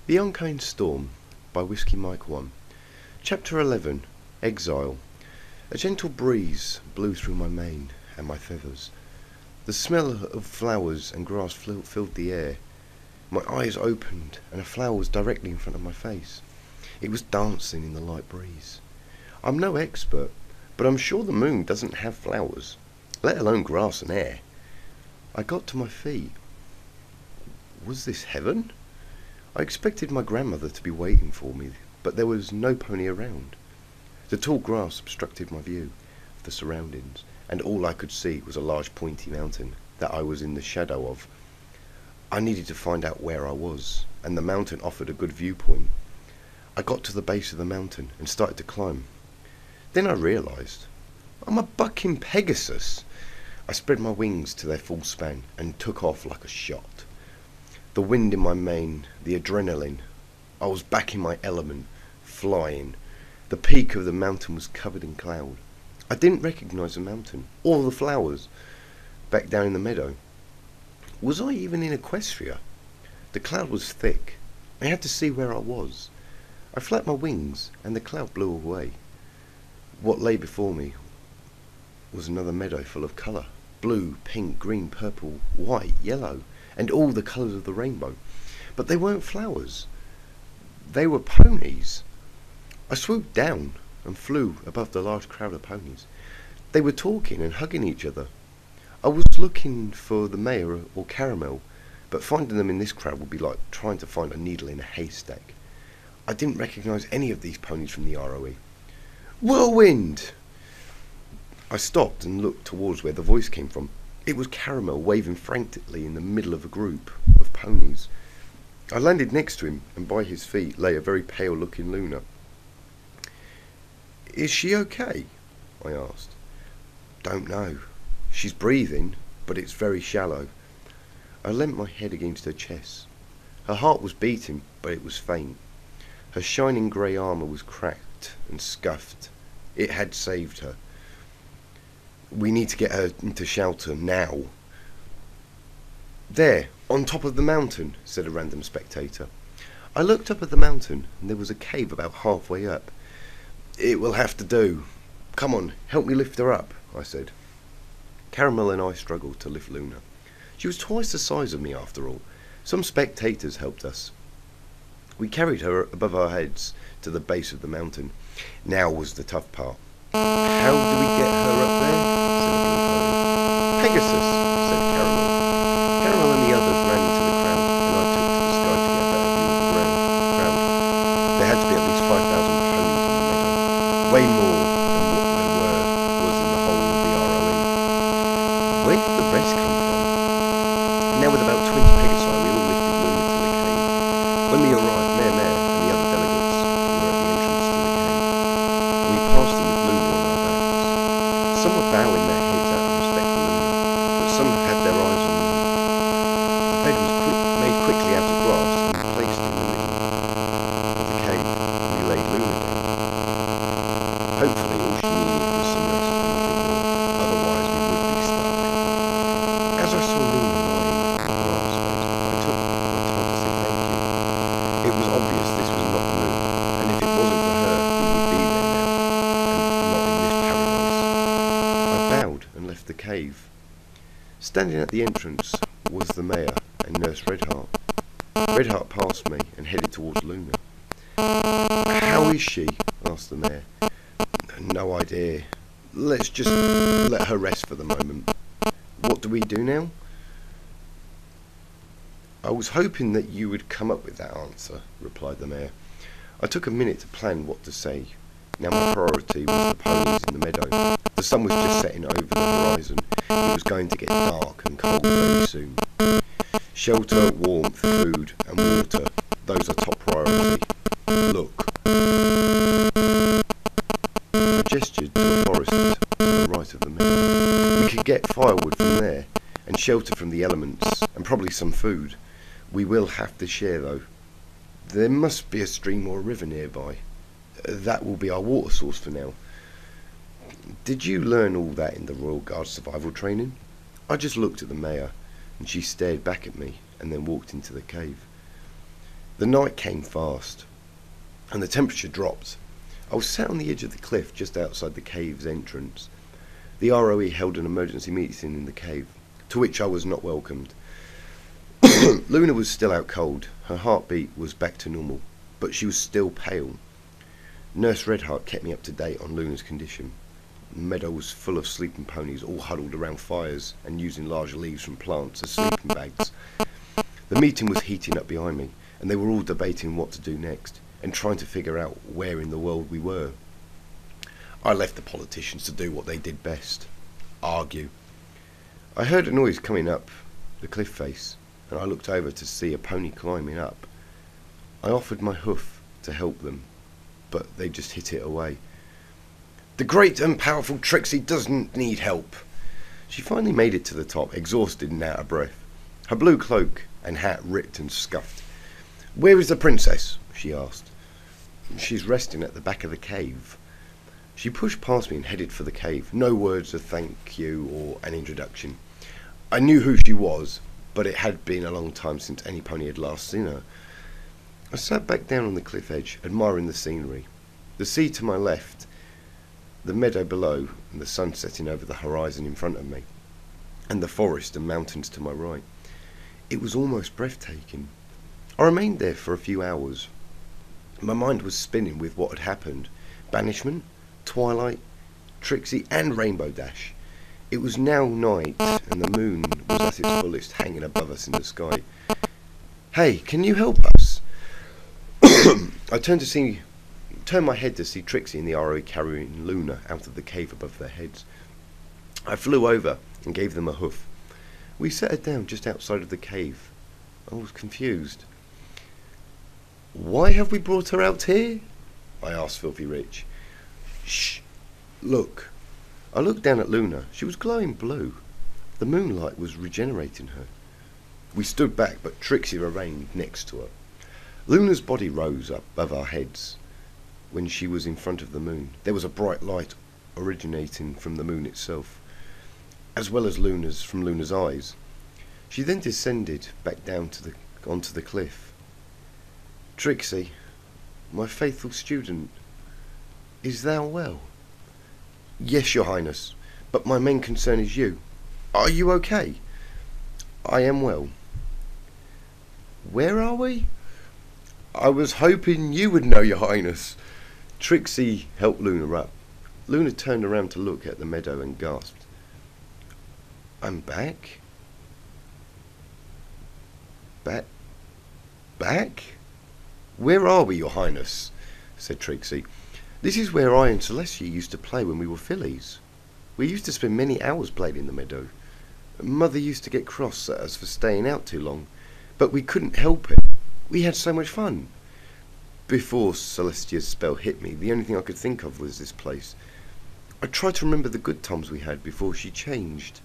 The Oncoming Storm by Whiskey Mike 1. Chapter 11. Exile. A gentle breeze blew through my mane and my feathers. The smell of flowers and grass filled the air. My eyes opened and a flower was directly in front of my face. It was dancing in the light breeze. I'm no expert, but I'm sure the moon doesn't have flowers, let alone grass and air. I got to my feet. Was this heaven? I expected my grandmother to be waiting for me, but there was no pony around. The tall grass obstructed my view of the surroundings, and all I could see was a large pointy mountain that I was in the shadow of. I needed to find out where I was, and the mountain offered a good viewpoint. I got to the base of the mountain and started to climb. Then I realised I'm a bucking Pegasus. I spread my wings to their full span and took off like a shot. The wind in my mane, the adrenaline. I was back in my element, flying. The peak of the mountain was covered in cloud. I didn't recognise the mountain, or the flowers, back down in the meadow. Was I even in Equestria? The cloud was thick. I had to see where I was. I flapped my wings, and the cloud blew away. What lay before me was another meadow full of colour. Blue, pink, green, purple, white, yellow, and all the colours of the rainbow. But they weren't flowers. They were ponies. I swooped down and flew above the large crowd of ponies. They were talking and hugging each other. I was looking for the mayor or Caramel, but finding them in this crowd would be like trying to find a needle in a haystack. I didn't recognise any of these ponies from the ROE. Whirlwind! I stopped and looked towards where the voice came from. It was Caramel waving frantically in the middle of a group of ponies. I landed next to him, and by his feet lay a very pale-looking Lunar. "Is she okay?" I asked. "Don't know. She's breathing, but it's very shallow." I leant my head against her chest. Her heart was beating, but it was faint. Her shining grey armour was cracked and scuffed. It had saved her. "We need to get her into shelter now." "There, on top of the mountain," said a random spectator. I looked up at the mountain, and there was a cave about halfway up. "It will have to do. Come on, help me lift her up," I said. Caramel and I struggled to lift Lunar. She was twice the size of me after all. Some spectators helped us. We carried her above our heads to the base of the mountain. Now was the tough part. "How do we get her up there?" said a blue pony. "Pegasus," said Caramel. Caramel and the others ran into the crowd, and I took to the sky to get a better view of the crowd. There had to be at least 5,000 ponies in the meadow. Way more than what there was in the whole of the ROE. Where did the rest come from? Now with about 20 Pegasi, we all lifted Lunar to the cave. When we arrived, Mayor and the other delegates were at the entrance to the cave. We passed them with Lunar on our backs. Some were bowing their heads out of respect for Lunar, but some had their eyes on me. The bed was made quickly out of grass and placed in the middle of the cave. We laid Lunar down. Hopefully all she needed was some rest and nothing more, otherwise we would be stuck. As I saw Lunar lying in the grass, I took my time to say thank you. It was obvious this was not the moon, and if it wasn't for her, we would be there now, and not in this paradise. I bowed and left the cave. Standing at the entrance was the mayor and Nurse Redheart. Redheart passed me and headed towards Lunar. "How is she?" asked the mayor. "No idea. Let's just let her rest for the moment. What do we do now?" "I was hoping that you would come up with that answer," replied the mayor. I took a minute to plan what to say. Now my priority was the ponies in the meadow. The sun was just setting over the horizon. It was going to get dark and cold very soon. Shelter, warmth, food and water, those are top priority. Look. I gestured to a forest to the right of the meadow. We could get firewood from there, and shelter from the elements, and probably some food. We will have to share though. There must be a stream or a river nearby. That will be our water source for now. Did you learn all that in the Royal Guard survival training? I just looked at the mayor, and she stared back at me, and then walked into the cave. The night came fast, and the temperature dropped. I was sat on the edge of the cliff just outside the cave's entrance. The ROE held an emergency meeting in the cave, to which I was not welcomed. Lunar was still out cold. Her heartbeat was back to normal, but she was still pale. Nurse Redheart kept me up to date on Lunar's condition. The meadow was full of sleeping ponies, all huddled around fires and using large leaves from plants as sleeping bags. The meeting was heating up behind me, and they were all debating what to do next, and trying to figure out where in the world we were. I left the politicians to do what they did best, argue. I heard a noise coming up the cliff face, and I looked over to see a pony climbing up. I offered my hoof to help them, but they just hit it away. The great and powerful Trixie doesn't need help. She finally made it to the top, exhausted and out of breath, her blue cloak and hat ripped and scuffed. Where is the princess? She asked. She's resting at the back of the cave. She pushed past me and headed for the cave. No words of thank you or an introduction. I knew who she was, but it had been a long time since any pony had last seen her. I sat back down on the cliff edge, admiring the scenery. The sea to my left, the meadow below, and the sun setting over the horizon in front of me, and the forest and mountains to my right. It was almost breathtaking. I remained there for a few hours. My mind was spinning with what had happened. Banishment, Twilight, Trixie, and Rainbow Dash. It was now night, and the moon was at its fullest, hanging above us in the sky. Hey, can you help us? I turned my head to see Trixie and the ROE carrying Lunar out of the cave above their heads. I flew over and gave them a hoof. We set her down just outside of the cave. I was confused. Why have we brought her out here? I asked Filthy Rich. Shh, look. I looked down at Lunar. She was glowing blue. The moonlight was regenerating her. We stood back, but Trixie remained next to her. Lunar's body rose up above our heads. When she was in front of the moon, there was a bright light originating from the moon itself, as well as from Lunar's eyes. She then descended back down onto the cliff. Trixie, my faithful student, is thou well? Yes, your highness, but my main concern is you. Are you okay? I am well. Where are we? I was hoping you would know, your highness. Trixie helped Lunar up. Lunar turned around to look at the meadow and gasped. I'm back? Back? Where are we, your highness? Said Trixie. This is where I and Celestia used to play when we were fillies. We used to spend many hours playing in the meadow. Mother used to get cross at us for staying out too long, but we couldn't help it. We had so much fun. Before Celestia's spell hit me, the only thing I could think of was this place. I tried to remember the good times we had before she changed.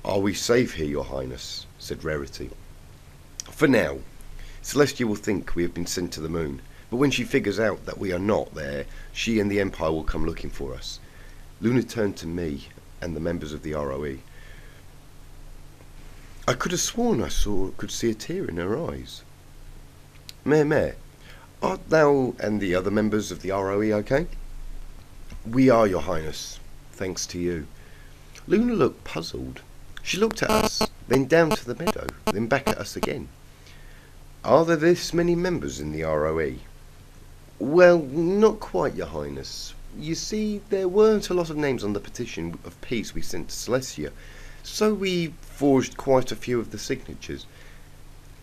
Are we safe here, your highness? Said Rarity. For now. Celestia will think we have been sent to the moon, but when she figures out that we are not there, she and the Empire will come looking for us. Lunar turned to me and the members of the ROE. I could have sworn I could see a tear in her eyes. Mare, art thou and the other members of the ROE okay? We are, your highness, thanks to you. Lunar looked puzzled. She looked at us, then down to the meadow, then back at us again. Are there this many members in the ROE? Well, not quite, your highness. You see, there weren't a lot of names on the petition of peace we sent to Celestia, so we forged quite a few of the signatures.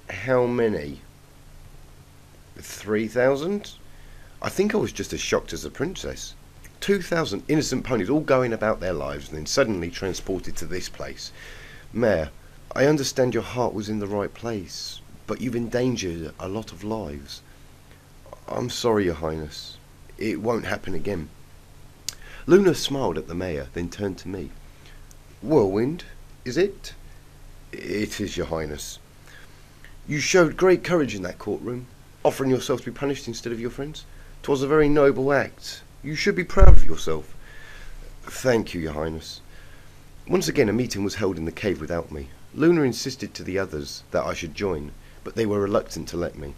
How many? 3,000? I think I was just as shocked as the princess. 2,000 innocent ponies all going about their lives and then suddenly transported to this place. Mare, I understand your heart was in the right place, but you've endangered a lot of lives. I'm sorry, your highness. It won't happen again. Lunar smiled at the mayor, then turned to me. Whirlwind, is it? It is, your highness. You showed great courage in that courtroom, offering yourself to be punished instead of your friends. 'Twas a very noble act. You should be proud of yourself. Thank you, your highness. Once again a meeting was held in the cave without me. Lunar insisted to the others that I should join, but they were reluctant to let me.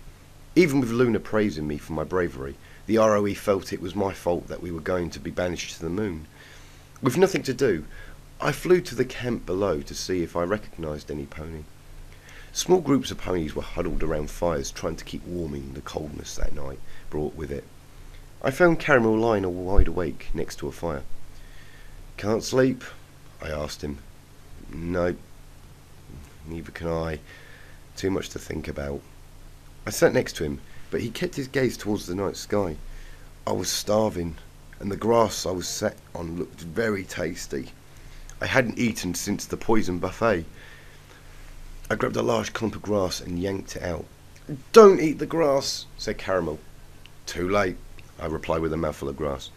Even with Lunar praising me for my bravery, the ROE felt it was my fault that we were going to be banished to the moon. With nothing to do, I flew to the camp below to see if I recognised any pony. Small groups of ponies were huddled around fires trying to keep warming the coldness that night brought with it. I found Caramel lying wide awake next to a fire. "Can't sleep?" I asked him. "No, neither can I. Too much to think about." I sat next to him, but he kept his gaze towards the night sky. I was starving, and the grass I was sat on looked very tasty. I hadn't eaten since the poison buffet. I grabbed a large clump of grass and yanked it out. "Don't eat the grass," said Caramel. "Too late," I replied with a mouthful of grass.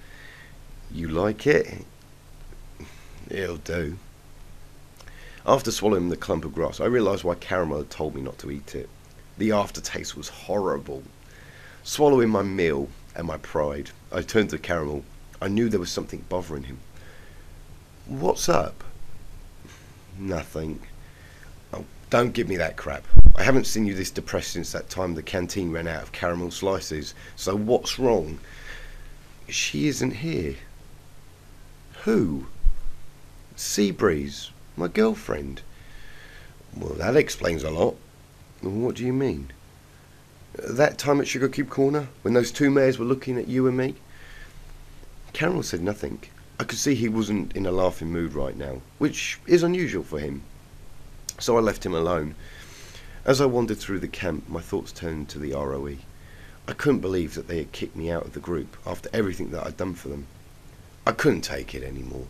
"You like it?" "It'll do." After swallowing the clump of grass, I realised why Caramel had told me not to eat it. The aftertaste was horrible. Swallowing my meal and my pride, I turned to Caramel. I knew there was something bothering him. "What's up?" "Nothing." "Oh, don't give me that crap. I haven't seen you this depressed since that time the canteen ran out of caramel slices. So what's wrong?" "She isn't here." "Who?" "Seabreeze, my girlfriend." "Well, that explains a lot." "What do you mean?" "That time at Sugar Cube Corner, when those two mares were looking at you and me?" Caramel said nothing. I could see he wasn't in a laughing mood right now, which is unusual for him. So I left him alone. As I wandered through the camp, my thoughts turned to the ROE. I couldn't believe that they had kicked me out of the group after everything that I'd done for them. I couldn't take it anymore.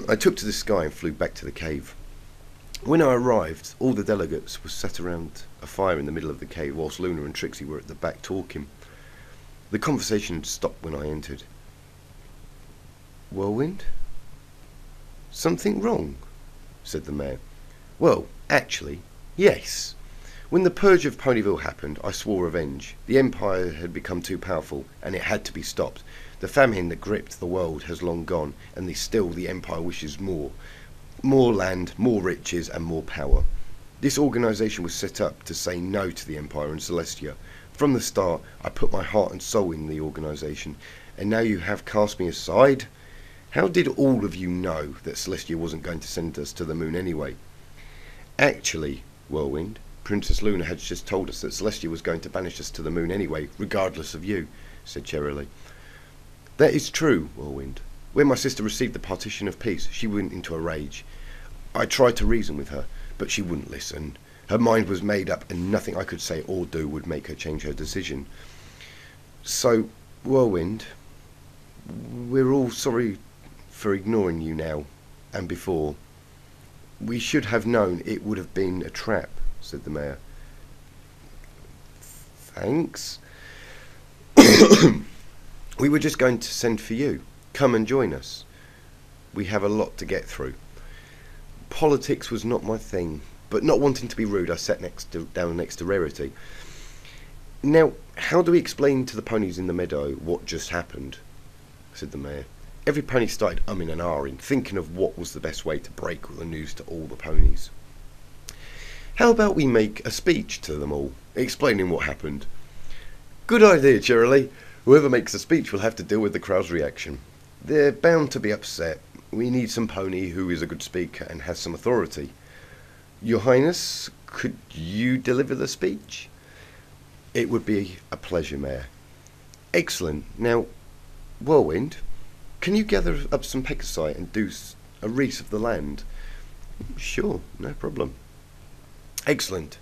I took to the sky and flew back to the cave. When I arrived, all the delegates were sat around a fire in the middle of the cave whilst Lunar and Trixie were at the back talking. The conversation had stopped when I entered. "Whirlwind? Something wrong?" said the mayor. "Well, actually, yes. When the purge of Ponyville happened, I swore revenge. The Empire had become too powerful, and it had to be stopped. The famine that gripped the world has long gone, and still the Empire wishes more. More land, more riches, and more power. This organisation was set up to say no to the Empire and Celestia. From the start, I put my heart and soul in the organisation, and now you have cast me aside? How did all of you know that Celestia wasn't going to send us to the moon anyway?" "Actually, Whirlwind, Princess Lunar had just told us that Celestia was going to banish us to the moon anyway, regardless of you," said Cherylee. "That is true, Whirlwind. When my sister received the partition of peace, she went into a rage. I tried to reason with her, but she wouldn't listen. Her mind was made up, and nothing I could say or do would make her change her decision. So, Whirlwind, we're all sorry for ignoring you now, and before. We should have known it would have been a trap," said the mayor. "Thanks." "We were just going to send for you. Come and join us. We have a lot to get through." Politics was not my thing, but not wanting to be rude, I sat down next to Rarity. "Now, how do we explain to the ponies in the meadow what just happened?" said the mayor. Every pony started umming and ahhing, thinking of what was the best way to break the news to all the ponies. "How about we make a speech to them all, explaining what happened?" "Good idea, Cherylee. Whoever makes the speech will have to deal with the crowd's reaction. They're bound to be upset. We need some pony who is a good speaker and has some authority. Your Highness, could you deliver the speech?" "It would be a pleasure, Mayor." "Excellent. Now, Whirlwind, can you gather up some pegasite and do a wreath of the land?" "Sure, no problem." "Excellent.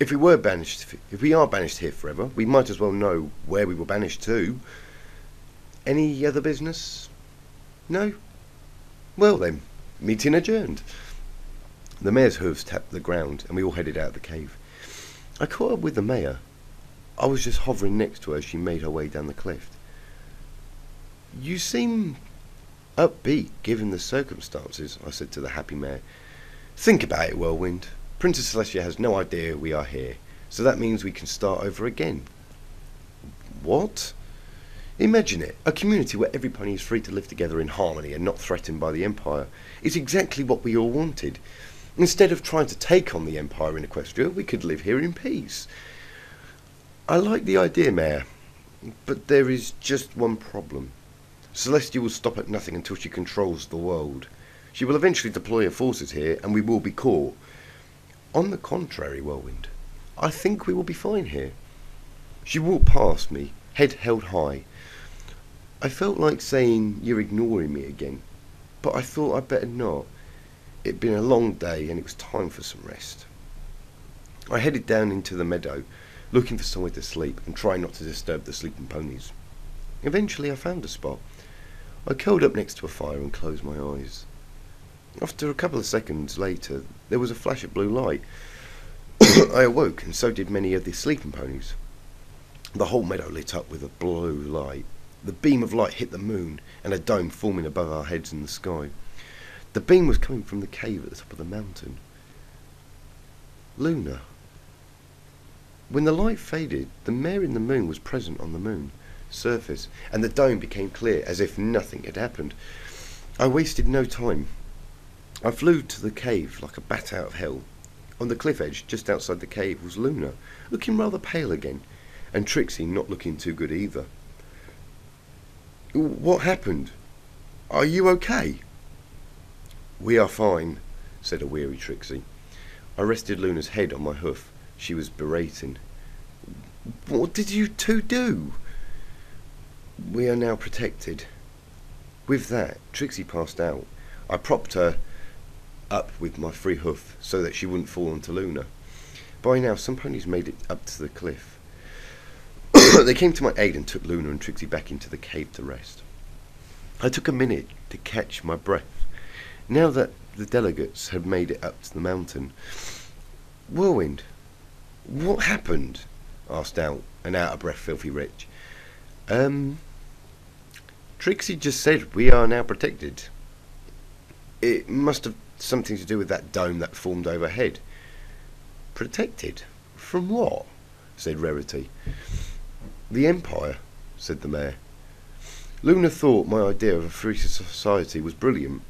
If we are banished here forever, we might as well know where we were banished to. Any other business? No? Well then, meeting adjourned." The mayor's hooves tapped the ground, and we all headed out of the cave. I caught up with the mayor. I was just hovering next to her as she made her way down the cliff. "You seem upbeat, given the circumstances," I said to the happy mayor. "Think about it, Whirlwind. Princess Celestia has no idea we are here, so that means we can start over again." "What?" "Imagine it, a community where every pony is free to live together in harmony and not threatened by the Empire. It's exactly what we all wanted. Instead of trying to take on the Empire in Equestria, we could live here in peace. I like the idea, Mayor, but there is just one problem. Celestia will stop at nothing until she controls the world. She will eventually deploy her forces here, and we will be caught. On the contrary, Whirlwind, I think we will be fine here. She walked past me, head held high. I felt like saying, "You're ignoring me again," but I thought I'd better not. It'd been a long day and it was time for some rest. I headed down into the meadow, looking for somewhere to sleep and trying not to disturb the sleeping ponies. Eventually I found a spot. I curled up next to a fire and closed my eyes. After a couple of seconds later, there was a flash of blue light. I awoke, and so did many of the sleeping ponies. The whole meadow lit up with a blue light. The beam of light hit the moon and a dome forming above our heads in the sky. The beam was coming from the cave at the top of the mountain. Lunar. When the light faded, the mare in the moon was present on the moon surface, and the dome became clear as if nothing had happened. I wasted no time. I flew to the cave like a bat out of hell. On the cliff edge, just outside the cave, was Lunar, looking rather pale again, and Trixie not looking too good either. "What happened? Are you okay?" "We are fine," said a weary Trixie. I rested Lunar's head on my hoof. She was berating. "What did you two do?" "We are now protected." With that, Trixie passed out. I propped her up with my free hoof so that she wouldn't fall onto Lunar. By now, some ponies made it up to the cliff. They came to my aid and took Lunar and Trixie back into the cave to rest. I took a minute to catch my breath. Now that the delegates had made it up to the mountain. "Whirlwind, what happened?" asked an out-of-breath Filthy Rich. Trixie just said we are now protected. It must have something to do with that dome that formed overhead." "Protected? From what?" said Rarity. "The Empire," said the mayor. "Lunar thought my idea of a free society was brilliant.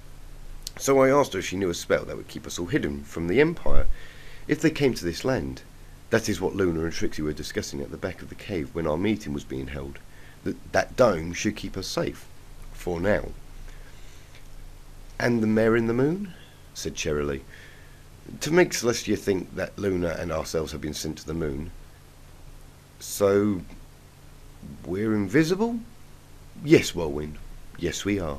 So I asked her if she knew a spell that would keep us all hidden from the Empire if they came to this land. That is what Lunar and Trixie were discussing at the back of the cave when our meeting was being held. That dome should keep us safe. For now." "And the mare in the moon?" said Cherylee. "To make Celestia think that Lunar and ourselves have been sent to the moon." "So we're invisible?" "Yes, Whirlwind. Yes, we are."